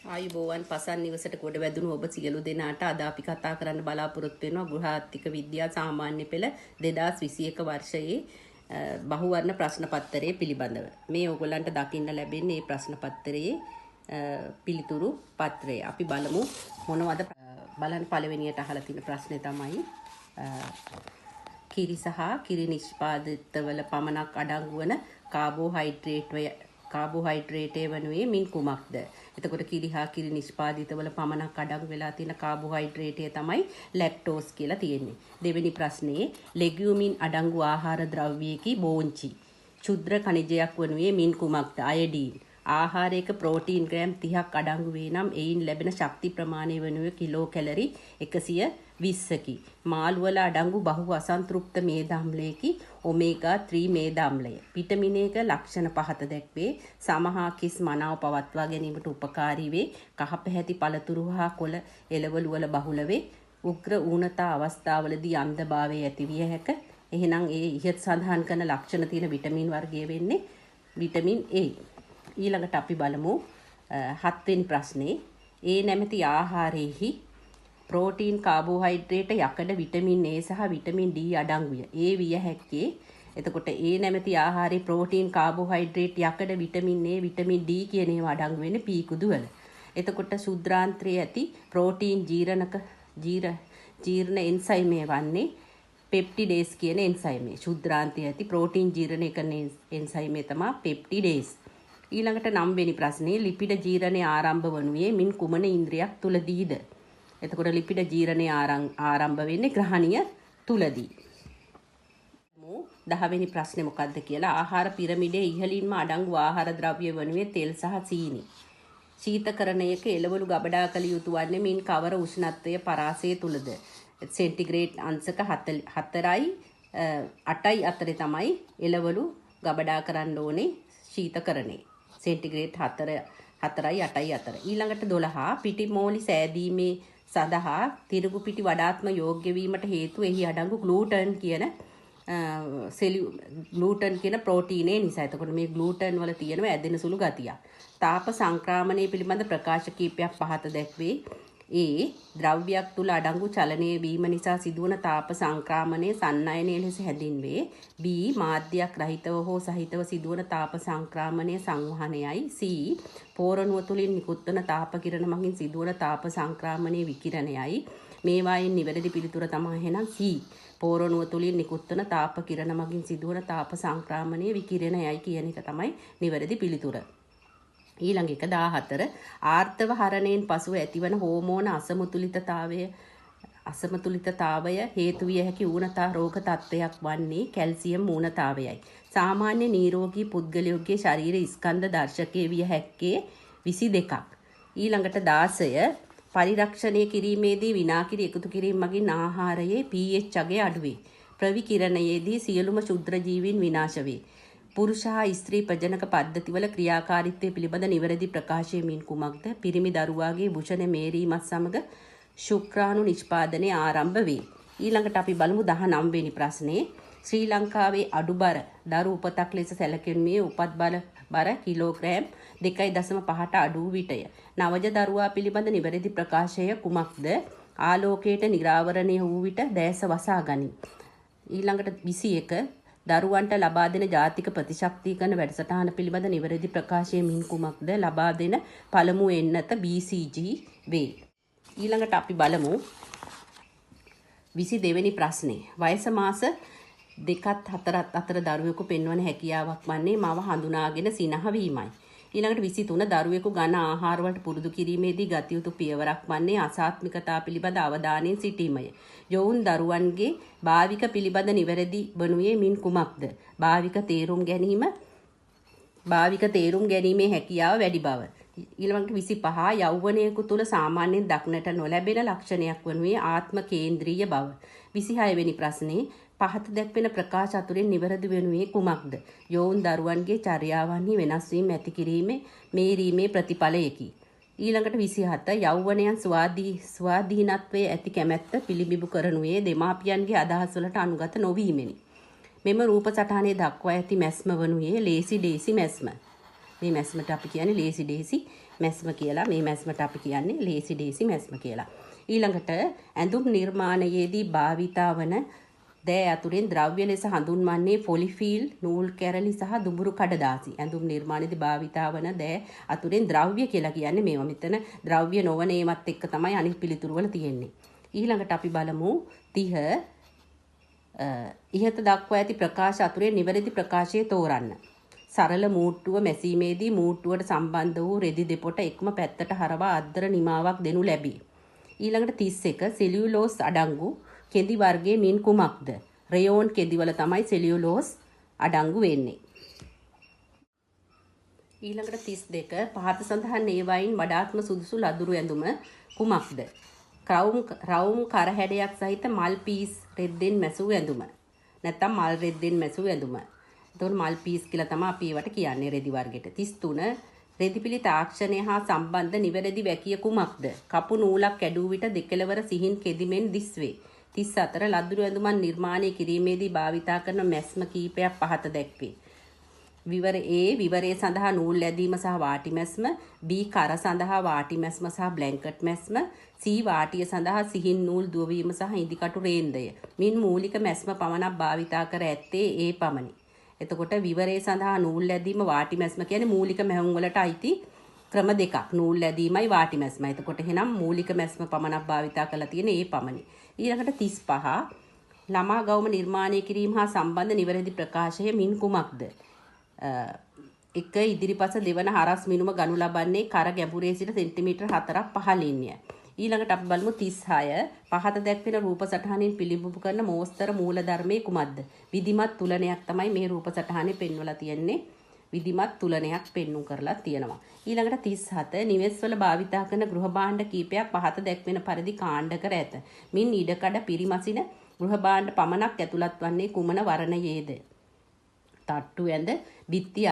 ආයුබෝවන් පසන් නිවසට ගොඩ වැදුණු ඔබ සියලු දෙනාට අද අපි කතා කරන්න බලාපොරොත්තු වෙනවා ගෘහාර්ථික විද්‍යා සාමාන්‍ය පෙළ 2021 වර්ෂයේ බහුවර්ණ ප්‍රශ්න පත්‍රයේ පිළිබඳව. මේ ඔයගොල්ලන්ට දකින්න ලැබෙන්නේ මේ ප්‍රශ්න පත්‍රයේ පිළිතුරු පත්‍රය. අපි බලමු මොනවද බලන්න පළවෙනියට අහලා තියෙන ප්‍රශ්නේ තමයි කිරි සහ කිරි නිෂ්පාදිතවල පමණක් අඩංගු වන කාබෝහයිඩ්‍රේටය වනුයේ මින් කුමක්ද? එතකොට කිරි හා කිරි නිෂ්පාදිතවල පමණක් අඩංගු වෙලා තියෙන කාබෝහයිඩ්‍රේටය තමයි ලැක්ටෝස් කියලා තියෙන්නේ. දෙවෙනි ප්‍රශ්නේ ලෙගියුමින් අඩංගු ආහාර ද්‍රව්‍යයකි බෝංචි. ක්ෂුද්‍ර khනිජයක් වනුයේ මින් කුමක්ද? අයඩීන්. ආහාරයක ප්‍රෝටීන් ග්‍රෑම් 30ක් අඩංගු වේ නම් එයින් ලැබෙන ශක්ති ප්‍රමාණය වනුයේ කිලෝ කැලරි 120කි. මාළු වල අඩංගු බහු අසන්තෘප්ත මේද අම්ලයකි ඔමේගා 3 මේද අම්ලය. විටමින් එක ලක්ෂණ පහත දැක්වේ. සමහා කිස් මනාව පවත්වා ගැනීමට උපකාරී වේ. කහ පැහැති පළතුරු හා කොළ එළවලු වල බහුල වේ. උග්‍ර ඌනතා අවස්ථාවලදී අන්ධභාවය ඇතිවිය හැක. එහෙනම් ඒ ඉහත සඳහන් කරන ලක්ෂණ තියෙන විටමින් වර්ගය වෙන්නේ විටමින් A. ඊළඟට අපි බලමු 7 වෙනි ප්‍රශ්නේ. ඒ නැමැති ආහාරයේහි ප්‍රෝටීන් කාබෝහයිඩ්‍රේට යකඩ විටමින් A සහ විටමින් D අඩංගුය. ඒ විය හැක්කේ එතකොට ඒ නැමැති ආහාරයේ ප්‍රෝටීන් කාබෝහයිඩ්‍රේට් යකඩ විටමින් A විටමින් D කියන ඒවා අඩංගු වෙන්නේ පීකුදු වල. එතකොට ශුද්‍රාන්ත්‍රයේ ඇති ප්‍රෝටීන් ජීර්ණ එන්සයිමය වන්නේ පෙප්ටිඩේස් කියන එන්සයිමය. ශුද්‍රාන්තයේ ඇති ප්‍රෝටීන් ජීර්ණය කරන එන්සයිමය තමයි පෙප්ටිඩේස්. ඊළඟට 9 වෙනි ප්‍රශ්නේ ලිපිඩ ජීර්ණය ආරම්භ වනුයේ මින් කුමන ඉන්ද්‍රියක් තුලදීද? එතකොට ලිපිඩ ජීර්ණය ආරම්භ වෙන්නේ ග්‍රහණීය තුලදී. 10 වෙනි ප්‍රශ්නේ මොකක්ද කියලා ආහාර පිරමිඩේ ඉහළින්ම අඩංගු ආහාර ද්‍රව්‍ය වනුයේ තෙල් සහ චීනි. ශීතකරණයක එළවලු ගබඩා කළ යුතු වන්නේ මින් කවර උෂ්ණත්වයේ පරාසය තුලද? සෙන්ටිග්‍රේඩ් අංශක 4යි 8යි අතරේ තමයි එළවලු ගබඩා කරන්න ඕනේ ශීතකරණේ. සෙන්ටිග්‍රේඩ් 4යි 8යි අතර. ඊළඟට 12 පිටි මෝලි සෑදීමේ සඳහා තිරුගු පිටි වඩාත්ම යෝග්‍ය වීමට හේතුව එහි අඩංගු ග්ලූටන් කියන ප්‍රෝටීනේ නිසා. එතකොට මේ ග්ලූටන් වල තියෙනවා ඇදෙන සුළු ගතිය. තාප සංක්‍රමණය පිළිබඳ ප්‍රකාශ කීපයක් පහත දැක්වේ. ඒ ද්‍රව්‍යයක් තුල අඩංගු චලනය වීම නිසා සිදුවන තාප සංක්‍රමණය සන්නයනය ලෙස හැඳින්වේ. B මාධ්‍යයක් රහිතව හෝ සහිතව සිදුවන තාප සංක්‍රමණය සංවහනයයි. C පෝරණුව තුලින් නිකුත් වන තාප කිරණ මගින් සිදුවන තාප සංක්‍රමණය විකිරණයයි. මේවායින් නිවැරදි පිළිතුර තමයි එහෙනම් C පෝරණුව තුලින් නිකුත් වන තාප කිරණ මගින් සිදුවන තාප සංක්‍රමණය විකිරණයයි කියන එක තමයි නිවැරදි පිළිතුර. ඊළඟ එක 14 ආර්තව හරණයෙන් පසුව ඇතිවන හෝමෝන අසමතුලිතතාවය හේතු විය හැකි ඌනතා රෝග තත්ත්වයක් වන්නේ කැල්සියම් ඌනතාවයයි. සාමාන්‍ය නිරෝගී පුද්ගලයෙකුගේ ශරීර ස්කන්ධ දර්ශකයේ විය හැක්කේ 22ක්. ඊළඟට 16 පරිරක්ෂණය කිරීමේදී විනාකිරි එකතු කිරීම මගින් ආහාරයේ pH අගය අඩු වේ. ප්‍රවිකිරණයේදී සියලුම ශුද්‍ර ජීවීන් විනාශ වේ. පුරුෂ හා ස්ත්‍රී ප්‍රජනක පද්ධතිවල ක්‍රියාකාරීත්වය පිළිබඳ නිවැරදි ප්‍රකාශය මින් කුමක්ද? පිරිමි දරුවාගේ බුෂණ මේරීමත් සමග ශුක්‍රාණු නිෂ්පාදනය ආරම්භ වේ. ඊළඟට අපි බලමු 19 වෙනි ප්‍රශ්නේ. ශ්‍රී ලංකාවේ අඩුබර දරු උපතක් ලෙස සැලකෙන්නේ උපත් බර කිලෝග්‍රෑම් 2.5ට අඩු විටය. නවජ දරුවා පිළිබඳ නිවැරදි ප්‍රකාශය කුමක්ද? ආලෝකයට නිරාවරණය වූ විට දැස වසා ගනී. ඊළඟට 21 දරුවන්ට ලබා දෙන ජාතික ප්‍රතිශක්තිකරණ වැඩසටහන පිළිබඳ නිවැරදි ප්‍රකාශය මින් කුමක්ද? ලබා දෙන පළමු එන්නත BCG වේ. ඊළඟට අපි බලමු 22 වෙනි ප්‍රශ්නේ. වයස මාස 2ත් 4ත් අතර දරුවෙකු පෙන්වන හැකියාවක් වන්නේ මව හඳුනාගෙන සිනහ වීමයි. ඊළඟට 23 දරුවෙකු ඝන ආහාර වලට පුරුදු කිරීමේදී ගත යුතු පියවරක් වන්නේ අසාත්මිකතා පිළිබඳ අවධානයෙන් සිටීමය. යොවුන් දරුවන්ගේ භාවික පිළිබඳ නිවැරදි වනුයේ මින් කුමක්ද? භාවික තේරුම් ගැනීමේ හැකියාව වැඩි බව. ඊළඟට 25 යෞවනයෙකු තුල සාමාන්‍යයෙන් දක්නට නොලැබෙන ලක්ෂණයක් වනුයේ ආත්ම කේන්ද්‍රීය බව. 26 වෙනි ප්‍රශ්නේ පහත දැක්වෙන ප්‍රකාශ අතුරින් නිවැරදි වනුයේ කුමක්ද? යොවුන් දරුවන්ගේ චර්යාවන්හි වෙනස් වීම ඇති කිරීමේ මේරීමේ ප්‍රතිඵලයකි. ඊළඟට 27 යෞවනයන් ස්වාධීනත්වයේ ඇති කැමැත්ත පිළිබිඹු කරනුයේ දෙමාපියන්ගේ අදහස් වලට අනුගත නොවීමෙනි. මෙම රූප සටහනේ දක්වා ඇති මැස්ම වනුයේ ලේසි ඩේසි මැස්ම. මේ මැස්මට අපි කියන්නේ ලේසි ඩේසි මැස්ම කියලා. මේ මැස්මට අපි කියන්නේ ලේසි ඩේසි මැස්ම කියලා. ඊළඟට ඇඳුම් නිර්මාණයේදී භාවිතා වන දෑ අතුරෙන් ද්‍රව්‍ය ලෙස හඳුන්වන්නේ පොලිෆීල්, නූල් කැරලි සහ දුඹුරු කඩදාසි. ඇඳුම් නිර්මාණයේදී භාවිතා වන දෑ අතුරෙන් ද්‍රව්‍ය කියලා කියන්නේ මේවා. මෙතන ද්‍රව්‍ය නොවන ඒවත් එක්ක තමයි අනිත් පිළිතුරු වල තියෙන්නේ. ඊළඟට අපි බලමු 30 ඉහත දක්වා ඇති ප්‍රකාශ අතුරෙන් නිවැරදි ප්‍රකාශය තෝරන්න. සරල මූට්ටුව මැසීමේදී මූට්ටුවට සම්බන්ධ වූ රෙදි දෙපොට එකම පැත්තට හරවා අද්දර නිමාවක් දෙනු ලැබේ. ඊළඟට 31 සෙලියුලෝස් අඩංගු කෙඳි වර්ගයේ මින් කුමක්ද? රයෝන් කෙඳිවල තමයි සෙලියුලෝස් අඩංගු වෙන්නේ. ඊළඟට 32 පහත සඳහන් ඒවායින් වඩාත්ම සුදුසු ලදුරු ඇඳුම කුමක්ද? රවුම් කර හැඩයක් සහිත මල් පීස් රෙද්දෙන් මැසූ ඇඳුම. නැත්තම් මල් රෙද්දෙන් මැසූ ඇඳුම. එතකොට මල් පීස් කියලා තමයි අපි ඒවට කියන්නේ රෙදි වර්ගයට. 33 රෙදිපිලි තාක්ෂණය හා සම්බන්ධ නිවැරදි වැකිය කුමක්ද? කපු නූලක් කැඩූ විට දෙකලවර සිහින් කෙදිමෙන් දිස්වේ. 34 ලද්දුරු ඇඳුමන් නිර්මාණය කිරීමේදී භාවිතා කරන මැස්ම කීපයක් පහත දැක්වේ. විවර A විවරයේ සඳහා නූල් ලැදීම සහ වාටි මැස්ම, B කර සඳහා වාටි මැස්ම සහ බ්ලැන්කට් මැස්ම, C වාටිය සඳහා සිහින් නූල් දුවවීම සහ ඉදිකටු රේන්දය. මින් මූලික මැස්ම පමණක් භාවිතා කර ඇත්තේ A පමණි. එතකොට විවරයේ සඳහා නූල් ලැදීම වාටි මැස්ම කියන්නේ මූලික මැහුම් වලට අයිති ක්‍රම දෙකක්. නූල් ලැදීමයි වාටි මැස්මයි. එතකොට එහෙනම් මූලික මැස්ම පමණක් භාවිතා කරලා තියෙන A පමණි. ඊළඟට 35 ළමා ගවුම නිර්මාණය කිරීම හා සම්බන්ධ නිවැරදි ප්‍රකාශය මින් කුමක්ද? එක ඉදිරිපස දෙවන හරස් මිනුම ගනු ලබන්නේ කර ගැඹුරේ සිට සෙන්ටිමීටර් 4ක් පහළින්ය. ඊළඟට අපි බලමු 36 පහත දැක්වෙන රූප සටහනින් පිළිබිඹු කරන මෝස්තර මූල ධර්මයේ කුමක්ද? විධිමත් තුලනයක් තමයි මේ රූප සටහනේ පෙන්වලා තියෙන්නේ. විධිමත් තුලනයක් පෙන්වු කරලා තියෙනවා. ඊළඟට 37 නිවෙස්වල භාවිතා කරන ගෘහ භාණ්ඩ කීපයක් පහත දැක්වෙන පරිදි කාණ්ඩ කර ඇත. මින් ඉඩකඩ පිරිමසින ගෘහ භාණ්ඩ පමණක් ඇතුළත් වන්නේ කුමන වර්ණයේද? තට්ටු ඇඳ, බිත්ති